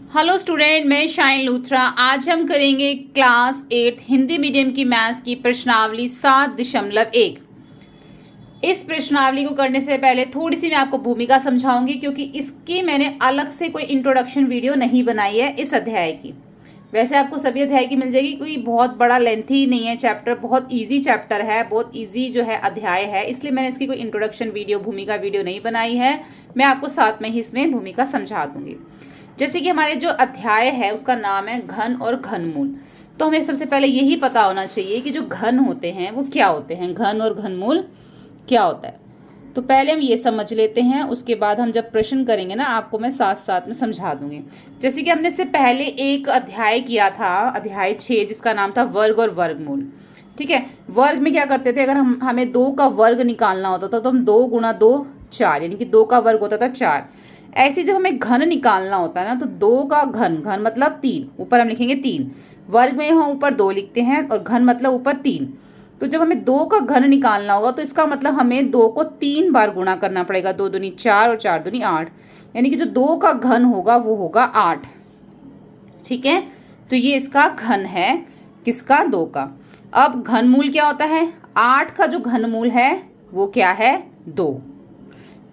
Hello student, मैं shine Luthra. आज हम करेंगे क्लास 8 हिंदी मीडियम की मैथ्स की प्रश्नावली 7.1। इस प्रश्नावली को करने से पहले थोड़ी सी मैं आपको भूमिका समझाऊंगी, क्योंकि इसकी मैंने अलग से कोई इंट्रोडक्शन वीडियो नहीं बनाई है इस अध्याय की। वैसे आपको सभी अध्याय की मिल जाएगी, कोई बहुत बड़ा लेंथी नहीं है चैप्टर, बहुत इजी चैप्टर है, बहुत इजी जो है अध्याय है, इसलिए मैंने इसकी कोई इंट्रोडक्शन वीडियो भूमिका वीडियो नहीं बनाई है। मैं आपको साथ में ही इसमें भूमिका समझा दूंगी। जैसे कि हमारे जो अध्याय है उसका नाम है घन और घनमूल। तो हमें सबसे पहले यही पता होना चाहिए कि जो घन होते हैं वो क्या होते हैं, घन और घनमूल क्या होता है। तो पहले हम ये समझ लेते हैं, उसके बाद हम जब प्रश्न करेंगे ना आपको मैं साथ साथ में समझा दूंगी। जैसे कि हमने इससे पहले एक अध्याय किया था, अध्याय 6, जिसका नाम था वर्ग और वर्गमूल। ठीक है, वर्ग में क्या करते थे, अगर हमें 2 का वर्ग निकालना होता था तो हम 2 गुणा 2 4, यानी कि 2 का वर्ग होता था 4। ऐसे जब हमें घन निकालना होता है ना, तो 2 का घन, घन मतलब 3, ऊपर हम लिखेंगे 3, वर्ग में हम ऊपर 2 लिखते हैं और घन मतलब ऊपर 3। तो जब हमें 2 का घन निकालना होगा तो इसका मतलब हमें 2 को 3 बार गुणा करना पड़ेगा। 2 दूनी 4 और 4 दूनी 8, यानी कि जो 2 का घन होगा वो होगा 8। ठीक है, तो ये इसका घन है, किसका, 2 का। अब घनमूल क्या होता है, 8 का जो घनमूल है वो क्या है, 2।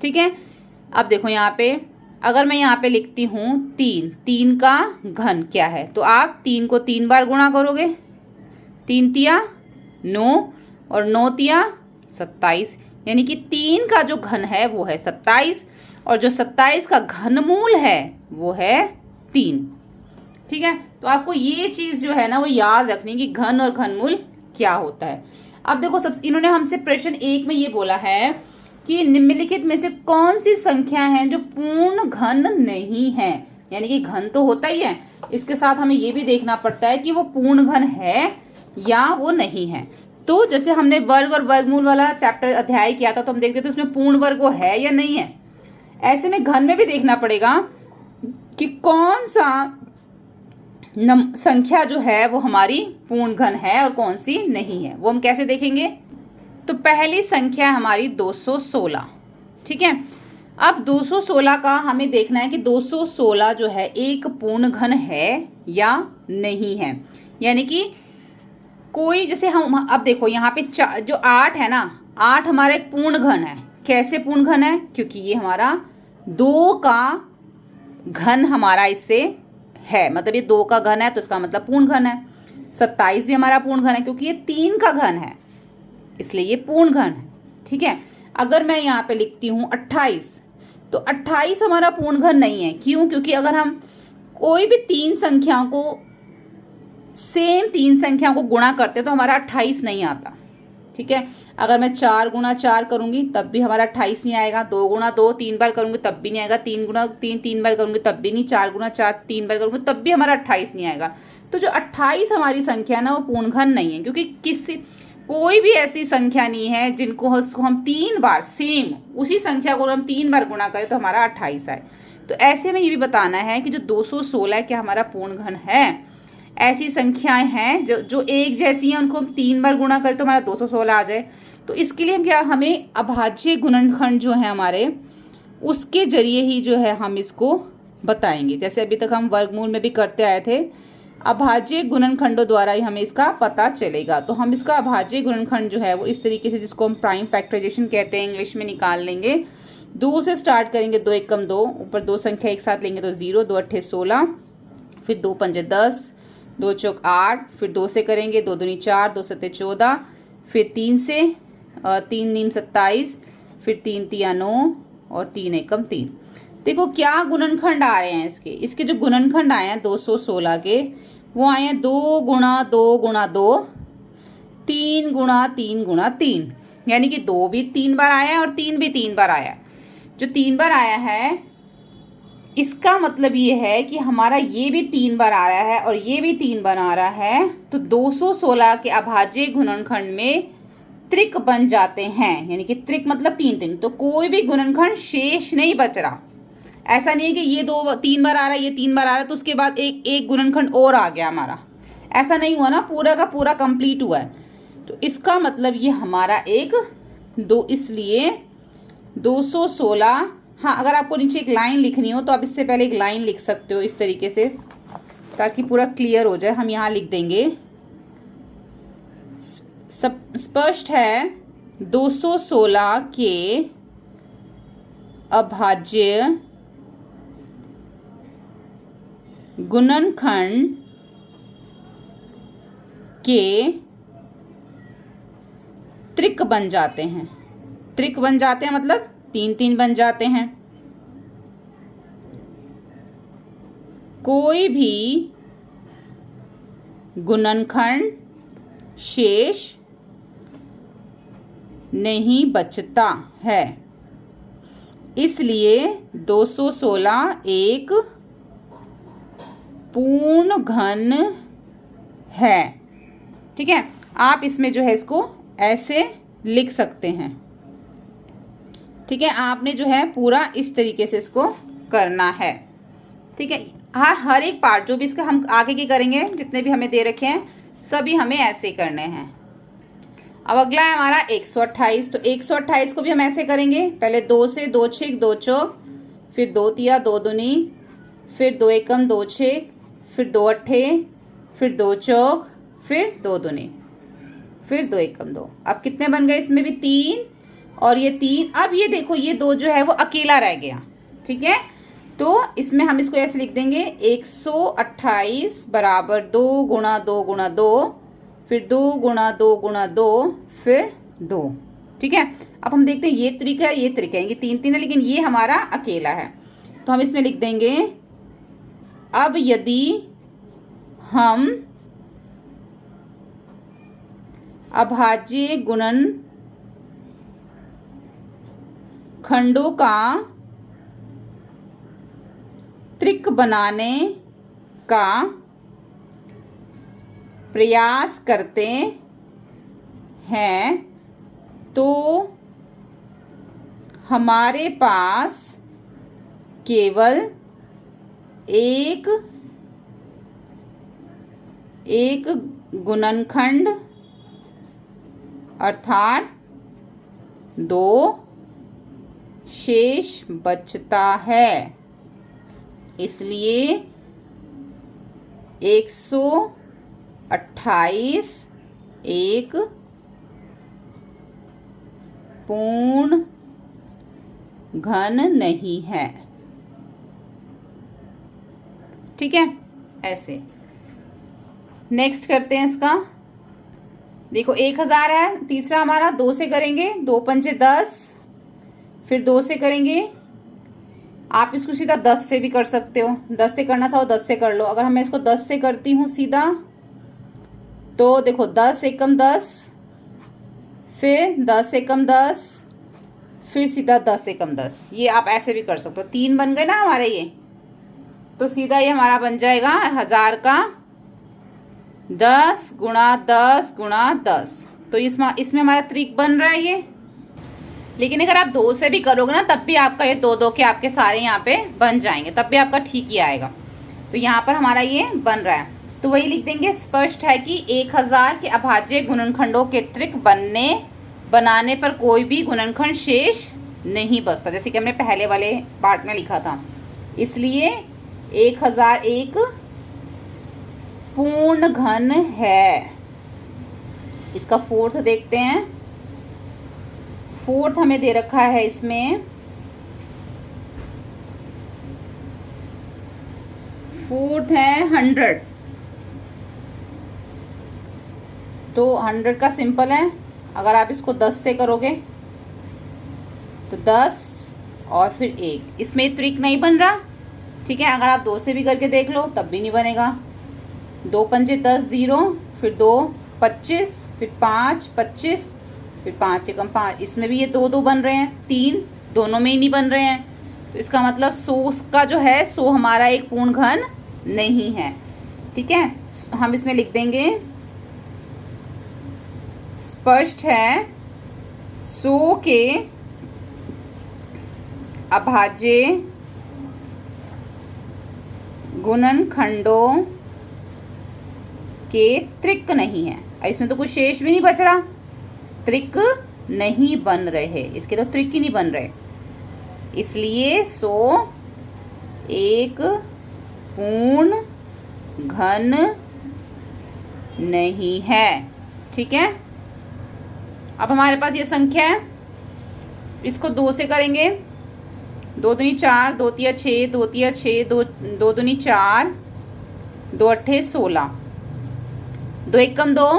ठीक है, अब देखो यहाँ पे, अगर मैं यहाँ पे लिखती हूँ 3, 3 का घन क्या है, तो आप 3 को 3 बार गुणा करोगे, 3 तिया 9 और 9 तिया 27, यानी कि 3 का जो घन है वो है 27 और जो 27 का घनमूल है वो है 3। ठीक है, तो आपको ये चीज़ जो है ना वो याद रखनी कि घन और घनमूल क्या होता है। अब देखो, सब इन्होंने हमसे प्रश्न 1 में ये बोला है कि निम्नलिखित में से कौन सी संख्या है जो पूर्ण घन नहीं है, यानी कि घन तो होता ही है, इसके साथ हमें ये भी देखना पड़ता है कि वो पूर्ण घन है या वो नहीं है। तो जैसे हमने वर्ग और वर्गमूल वाला चैप्टर अध्याय किया था, तो हम देखते थे उसमें पूर्ण वर्ग वो है या नहीं है। ऐसे में घन में भी देखना पड़ेगा कि कौन सा संख्या जो है वो हमारी पूर्ण घन है और कौन सी नहीं है। वो हम कैसे देखेंगे, तो पहली संख्या है हमारी 216। ठीक है, अब 216 का हमें देखना है कि 216 जो है एक पूर्ण घन है या नहीं है, यानी कि कोई, जैसे हम अब देखो यहाँ पे जो 8 है ना, 8 हमारा एक पूर्ण घन है। कैसे पूर्ण घन है, क्योंकि ये हमारा 2 का घन हमारा इससे है, मतलब ये 2 का घन है तो इसका मतलब पूर्ण घन है। 27 भी हमारा पूर्ण घन है क्योंकि ये 3 का घन है, इसलिए ये पूर्ण घन है। ठीक है, अगर मैं यहाँ पे लिखती हूँ 28, तो 28 हमारा पूर्ण घन नहीं है। क्यों, क्योंकि अगर हम कोई भी 3 संख्याओं को, सेम 3 संख्याओं को गुणा करते तो हमारा 28 नहीं आता। ठीक है, अगर मैं 4 गुणा 4 करूंगी तब भी हमारा 28 नहीं आएगा। 2 गुणा 2 3 बार करूंगी तब भी नहीं आएगा। 3 गुणा 3 3 बार करूंगी तब भी नहीं। 4 गुणा 4 3 बार करूंगी तब भी हमारा 28 नहीं आएगा। तो जो 28 हमारी संख्या ना वो पूर्ण घन नहीं है, क्योंकि कोई भी ऐसी संख्या नहीं है जिनको हम 3 बार, सेम उसी संख्या को हम 3 बार गुणा करें तो हमारा 28 आए। तो ऐसे में ये भी बताना है कि जो 216 क्या हमारा पूर्ण घन है। ऐसी संख्याएं हैं जो एक जैसी हैं, उनको हम 3 बार गुणा करें तो हमारा 216 आ जाए। तो इसके लिए हम हमें अभाज्य गुणनखंड जो है हमारे, उसके जरिए ही जो है हम इसको बताएंगे। जैसे अभी तक हम वर्गमूल में भी करते आए थे, अभाज्य गुणनखंडों द्वारा ही हमें इसका पता चलेगा। तो हम इसका अभाज्य गुणनखंड जो है वो इस तरीके से, जिसको हम प्राइम फैक्टराइजेशन कहते हैं, इंग्लिश में निकाल लेंगे। 2 से स्टार्ट करेंगे, 2 एकम 2, ऊपर 2 संख्या एक साथ लेंगे तो 0, 2 अट्ठे 16, फिर 2 पंजे 10, 2 चौक 8, फिर 2 से करेंगे, 2 दूनी 4, 2 सत्ते 14, फिर 3 से, 3 नीम 27, फिर 3 तिया 9 और 3 एकम 3। देखो क्या गुणनखंड आ रहे हैं इसके जो गुणनखंड आए हैं 216 के, वो आए हैं 2 गुणा 2 गुणा 2, 3 गुणा 3 गुणा 3, यानी कि 2 भी 3 बार आया है और 3 भी 3 बार आया है। जो 3 बार आया है इसका मतलब ये है कि हमारा ये भी 3 बार आ रहा है और ये भी 3 बार आ रहा है। तो 216 के अभाज्य गुणनखंड में त्रिक बन जाते हैं, यानी कि त्रिक मतलब 3 3। तो कोई भी गुणनखंड शेष नहीं बच रहा। ऐसा नहीं है कि ये 3 बार आ रहा है, ये 3 बार आ रहा है तो उसके बाद एक गुणनखंड और आ गया हमारा, ऐसा नहीं हुआ ना, पूरा का पूरा कंप्लीट हुआ है। तो इसका मतलब ये हमारा एक दो, इसलिए 216 हाँ, अगर आपको नीचे एक लाइन लिखनी हो तो आप इससे पहले एक लाइन लिख सकते हो इस तरीके से, ताकि पूरा क्लियर हो जाए। हम यहाँ लिख देंगे स्पष्ट है 216 के अभाज्य गुणनखंड के त्रिक बन जाते हैं। त्रिक बन जाते हैं मतलब 3-3 बन जाते हैं। कोई भी गुणनखंड शेष नहीं बचता है, इसलिए 216 एक पूर्ण घन है। ठीक है, आप इसमें जो है इसको ऐसे लिख सकते हैं। ठीक है, आपने जो है पूरा इस तरीके से इसको करना है। ठीक है, हर एक पार्ट जो भी इसका हम आगे के करेंगे, जितने भी हमें दे रखे हैं सभी हमें ऐसे करने हैं। अब अगला है हमारा 128। तो 128 को भी हम ऐसे करेंगे। पहले 2 से 2 छिक 2 चौक, फिर 2 तिया 2 दूनी, फिर 2 एकम 2 छिक, फिर 2 अट्ठे, फिर 2 चौक, फिर 2 दूनी, फिर 2 एकम 2। अब कितने बन गए? इसमें भी 3 और ये 3। अब ये देखो ये 2 जो है वो अकेला रह गया। ठीक है, तो इसमें हम इसको ऐसे लिख देंगे 128 बराबर 2 गुणा 2 गुणा 2, फिर 2 गुणा 2 गुणा 2, फिर 2। ठीक है, अब हम देखते हैं ये त्रिक है, ये त्रिक है, ये 3-3 है, लेकिन ये हमारा अकेला है। तो हम इसमें लिख देंगे अब यदि हम अभाज्य गुणन खंडों का त्रिक बनाने का प्रयास करते हैं तो हमारे पास केवल एक गुणनखंड अर्थात 2 शेष बचता है। इसलिए 128 एक पूर्ण घन नहीं है। ठीक है, ऐसे नेक्स्ट करते हैं इसका। देखो 1000 है, तीसरा हमारा 2 से करेंगे, 2 पंचे 10, फिर 2 से करेंगे। आप इसको सीधा 10 से भी कर सकते हो, 10 से करना चाहो 10 से कर लो। अगर मैं इसको 10 से करती हूँ सीधा, तो देखो 10 एकम 10, फिर 10 एकम 10, फिर सीधा 10 एकम 10। ये आप ऐसे भी कर सकते हो। 3 बन गए ना हमारे ये, तो सीधा ये हमारा बन जाएगा 1000 का 10 गुणा 10 गुणा 10। तो इसमें हमारा त्रिक बन रहा है ये। लेकिन अगर आप 2 से भी करोगे ना, तब भी आपका ये 2-2 के आपके सारे यहाँ पे बन जाएंगे, तब भी आपका ठीक ही आएगा। तो यहाँ पर हमारा ये बन रहा है, तो वही लिख देंगे स्पष्ट है कि 1000 के अभाज्य गुणनखंडों के त्रिक बनाने पर कोई भी गुणनखंड शेष नहीं बचता, जैसे कि हमने पहले वाले पार्ट में लिखा था। इसलिए 1000 एक पूर्ण घन है। इसका फोर्थ देखते हैं। फोर्थ हमें दे रखा है इसमें, फोर्थ है 100। तो 100 का सिंपल है। अगर आप इसको 10 से करोगे तो 10 और फिर 1, इसमें त्रिक नहीं बन रहा। ठीक है, अगर आप 2 से भी करके देख लो तब भी नहीं बनेगा। 2 पंचे 10 0, फिर 2 25, फिर 5 25, फिर 5 एकम 5। इसमें भी ये 2-2 बन रहे हैं, 3 दोनों में ही नहीं बन रहे हैं। तो इसका मतलब 100 का जो है 100 हमारा एक पूर्ण घन नहीं है। ठीक है, हम इसमें लिख देंगे स्पष्ट है 100 के अभाज्य गुणनखंडों के त्रिक नहीं है। इसमें तो कुछ शेष भी नहीं बच रहा, त्रिक नहीं बन रहे, इसके तो त्रिक ही नहीं बन रहे। इसलिए 100 एक पूर्ण घन नहीं है। ठीक है, अब हमारे पास ये संख्या है, इसको 2 से करेंगे। 2 दूनी 4, 2 तिया 6, 2 तिया 6, 2 दूनी 4, 2 अट्ठे 16, 2 एकम 2,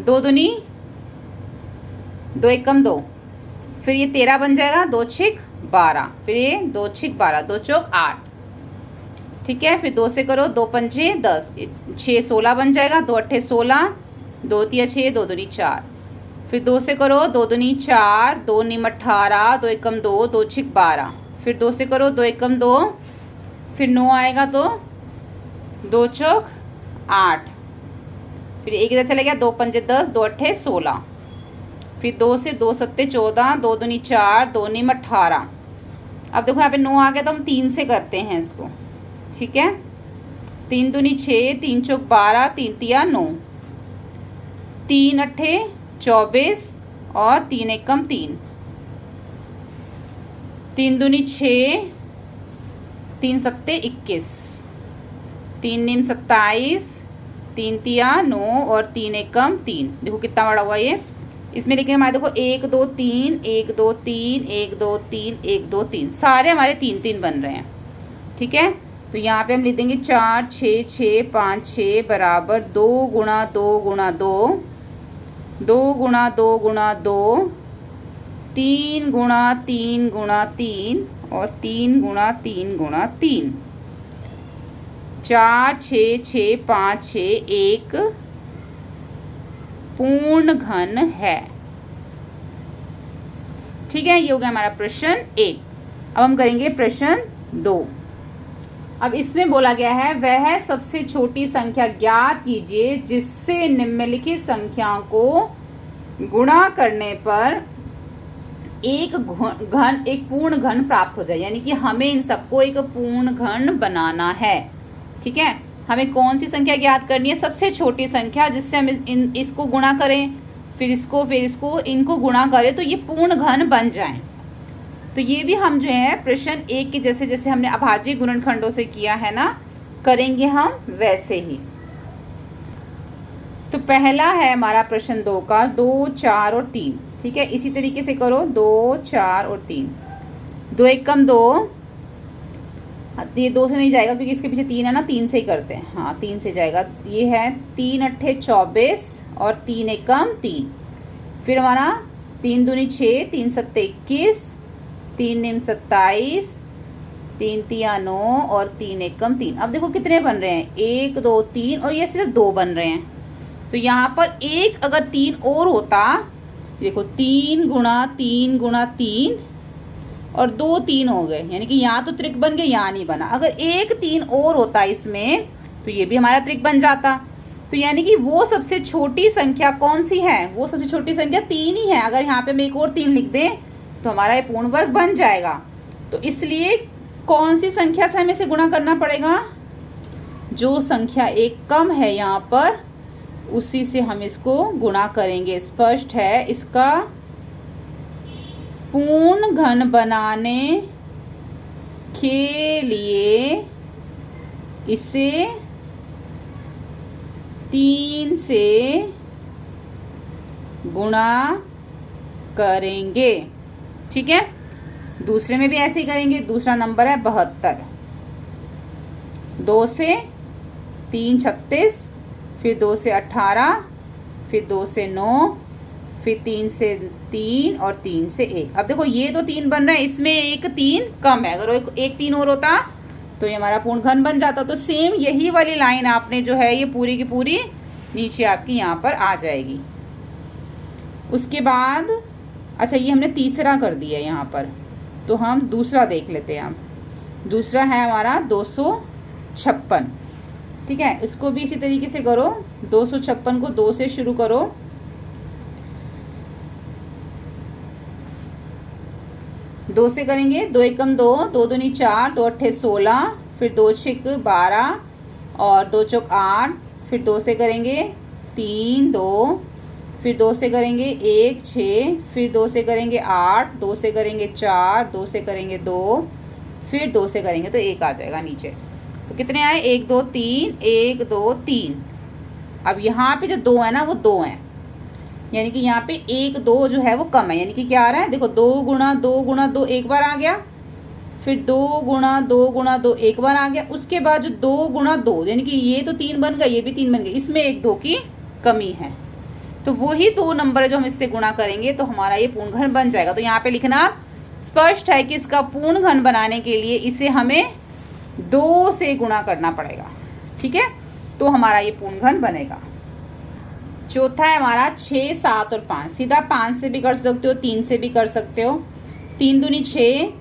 2 दूनी 2 एकम 2, फिर ये 13 बन जाएगा, 2 छिक 12, फिर ये 2 छिक 12, 2 चौक 8। ठीक है, फिर 2 से करो, 2 पंजे 10, 6 16 बन जाएगा, 2 अट्ठे 16, 2 तिया 6, 2 दूनी 4, फिर 2 से करो, 2 दूनी 4, 2 नीम 18, 2 एकम 2, 2 छिक 12, फिर 2 से करो, 2 एकम 2, फिर 9 आएगा तो 2 चौक 8, फिर एक इधर चला गया, 2 पंजे 10, 2 अट्ठे 16, फिर 2 से 2 सत्ते 14, 2 दूनी 4, 2 नीम 18। अब देखो यहाँ पे 9 आ गया तो हम 3 से करते हैं इसको। ठीक है, 3 दूनी 6, 3 चौक 12, 3 तिया 9, 3 अट्ठे 24 और 3 एकम 3, 3 दूनी 6, 3 सत्ते 21, 3 नीम 27, 3 तिया 9 और 3 एकम 3। देखो कितना बड़ा हुआ ये। इसमें लेकिन हमारे देखो 1 2 3, 1 2 3, 1 2 3, 1 2 3, सारे हमारे 3 3 बन रहे हैं। ठीक है, तो यहाँ पे हम लिख देंगे 4 6 6 5 6 बराबर 2 गुणा 2 गुणा 2, 2 गुणा 2 गुणा 2, 3 गुणा 3 गुणा 3 और 3 गुणा 3 गुणा 3, 4 6 6 5 6 एक पूर्ण घन है। ठीक है, ये हो गया हमारा प्रश्न 1। अब हम करेंगे प्रश्न 2। अब इसमें बोला गया है वह सबसे छोटी संख्या ज्ञात कीजिए जिससे निम्नलिखित संख्याओं को गुणा करने पर एक पूर्ण घन प्राप्त हो जाए। यानी कि हमें इन सबको एक पूर्ण घन बनाना है। ठीक है, हमें कौन सी संख्या ज्ञात करनी है? सबसे छोटी संख्या जिससे हम इसको गुणा करें, फिर इसको इनको गुणा करें तो ये पूर्ण घन बन जाएं। तो ये भी हम जो है प्रश्न 1 के जैसे जैसे हमने अभाज्य गुणनखंडों से किया है ना, करेंगे हम वैसे ही। तो पहला है हमारा प्रश्न 2 का 2 4 और 3। ठीक है, इसी तरीके से करो 2 4 और 3, 2 एकम 2, ये 2 से नहीं जाएगा क्योंकि इसके पीछे 3 है ना, 3 से ही करते हैं। हाँ 3 से जाएगा। ये है 3 अट्ठे 24 और 3 एकम 3, फिर हमारा 3 दूनी 6, 3 सत्ते 21, 3 नीम 27, 3 तिया 9 और 3 एकम 3। अब देखो कितने बन रहे हैं, 1 2 3 और ये सिर्फ 2 बन रहे हैं। तो यहाँ पर एक अगर 3 और होता, देखो 3 गुणा 3 गुणा 3 और 2 3 हो गए, यानी कि यहाँ तो त्रिक बन गया, यहाँ नहीं बना। अगर एक 3 और होता इसमें तो ये भी हमारा त्रिक बन जाता। तो यानी कि वो सबसे छोटी संख्या कौन सी है? वो सबसे छोटी संख्या 3 ही है। अगर यहाँ पे हम एक और 3 लिख दें तो हमारा ये पूर्ण वर्ग बन जाएगा। तो इसलिए कौन सी संख्या से हमें इसे गुणा करना पड़ेगा? जो संख्या एक कम है यहाँ पर उसी से हम इसको गुणा करेंगे। स्पष्ट है। इसका पूर्ण घन बनाने के लिए इसे 3 से गुणा करेंगे। ठीक है, दूसरे में भी ऐसे ही करेंगे। दूसरा नंबर है 72, 2 से 3 36, फिर 2 से 18, फिर 2 से 9, फिर 3 से 3 और 3 से 1। अब देखो ये तो 3 बन रहा है, इसमें एक 3 कम है। अगर एक 3 और होता तो ये हमारा पूर्ण घन बन जाता। तो सेम यही वाली लाइन आपने जो है ये पूरी की पूरी नीचे आपकी यहाँ पर आ जाएगी। उसके बाद अच्छा ये हमने तीसरा कर दिया यहाँ पर, तो हम दूसरा देख लेते हैं। हम दूसरा है हमारा 256। ठीक है, इसको भी इसी तरीके से करो। 256 को 2 से शुरू करो, 2 से करेंगे। 2 एकम 2, 2 दूनी 4, 2 अट्ठे 16, फिर 2 छिक 12 और 2 चौक 8, फिर 2 से करेंगे 3 2, फिर 2 से करेंगे 1 6, फिर 2 से करेंगे 8, 2 से करेंगे 4, 2 से करेंगे 2, फिर 2 से करेंगे तो 1 आ जाएगा नीचे। तो कितने आए 1 2 3, 1 2 3। अब यहाँ पे जो 2 है ना वो 2 हैं, यानी कि यहाँ पे 1 2 जो है वो कम है, यानी कि क्या आ रहा है देखो 2 गुणा 2 गुणा 2 एक बार आ गया, फिर 2 गुणा 2 गुणा 2 एक बार आ गया, उसके बाद जो 2 गुणा 2 यानी कि ये तो 3 बन गए, ये भी 3 बन गए, इसमें 1 2 की कमी है। तो वही 2 नंबर जो हम इससे गुणा करेंगे तो हमारा ये पूर्ण घन बन जाएगा। तो यहाँ पे लिखना स्पष्ट है कि इसका पूर्ण घन बनाने के लिए इसे हमें 2 से गुणा करना पड़ेगा, ठीक है, तो हमारा ये पूर्ण घन बनेगा। चौथा है हमारा 6 7 और 5। सीधा 5 से भी कर सकते हो, 3 से भी कर सकते हो। 3 दूनी 6,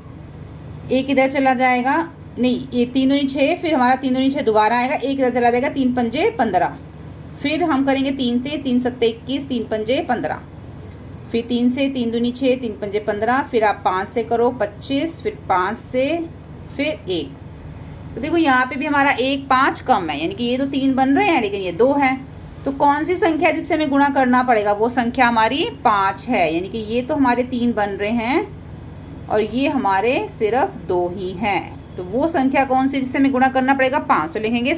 एक इधर चला जाएगा, नहीं ये 3 दूनी 6, फिर हमारा 3 दूनी 6 दोबारा आएगा, एक इधर चला जाएगा, 3 पंजे 15। फिर हम करेंगे 3 से, 3 सत्ते 21, 3 पंजे 15, फिर 3 से 3 दूनी 6, 3 पंजे 15, फिर आप 5 से करो 25, फिर 5 से, फिर 1। तो देखो यहाँ पे भी हमारा 1 5 कम है, यानी कि ये तो 3 बन रहे हैं लेकिन ये 2 है। तो कौन सी संख्या जिससे हमें गुणा करना पड़ेगा, वो संख्या हमारी 5 है, यानी कि ये तो हमारे 3 बन रहे हैं और ये हमारे सिर्फ 2 ही हैं। तो वो संख्या कौन सी जिससे हमें गुणा करना पड़ेगा 5। तो लिखेंगे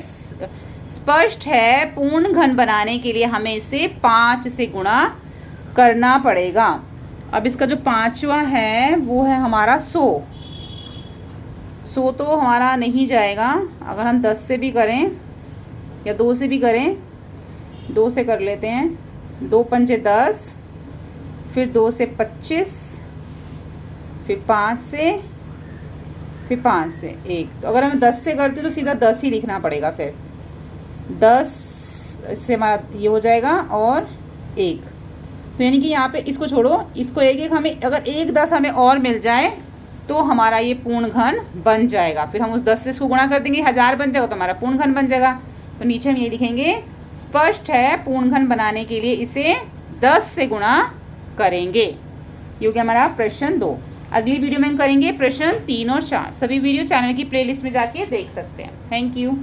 स्पष्ट है पूर्ण घन बनाने के लिए हमें इसे 5 से गुणा करना पड़ेगा। अब इसका जो 5वां है वो है हमारा 100। 100 तो हमारा नहीं जाएगा, अगर हम 10 से भी करें या 2 से भी करें, 2 से कर लेते हैं, 2 पंजे 10, फिर 2 से 25, फिर 5 से, फिर 5 से 1। तो अगर हम 10 से करते तो सीधा 10 ही लिखना पड़ेगा, फिर 10 से हमारा ये हो जाएगा और 1। तो यानी कि यहाँ पे इसको छोड़ो, इसको 1 1 हमें अगर 1 10 हमें और मिल जाए तो हमारा ये पूर्ण घन बन जाएगा। फिर हम उस 10 से इसको गुणा कर देंगे, 1000 बन जाएगा तो हमारा पूर्ण घन बन जाएगा। तो नीचे हम ये लिखेंगे स्पष्ट है पूर्ण घन बनाने के लिए इसे 10 से गुणा करेंगे। ये हो गया हमारा प्रश्न 2। अगली वीडियो में हम करेंगे प्रश्न 3 और 4। सभी वीडियो चैनल की प्लेलिस्ट में जाके देख सकते हैं। Thank you.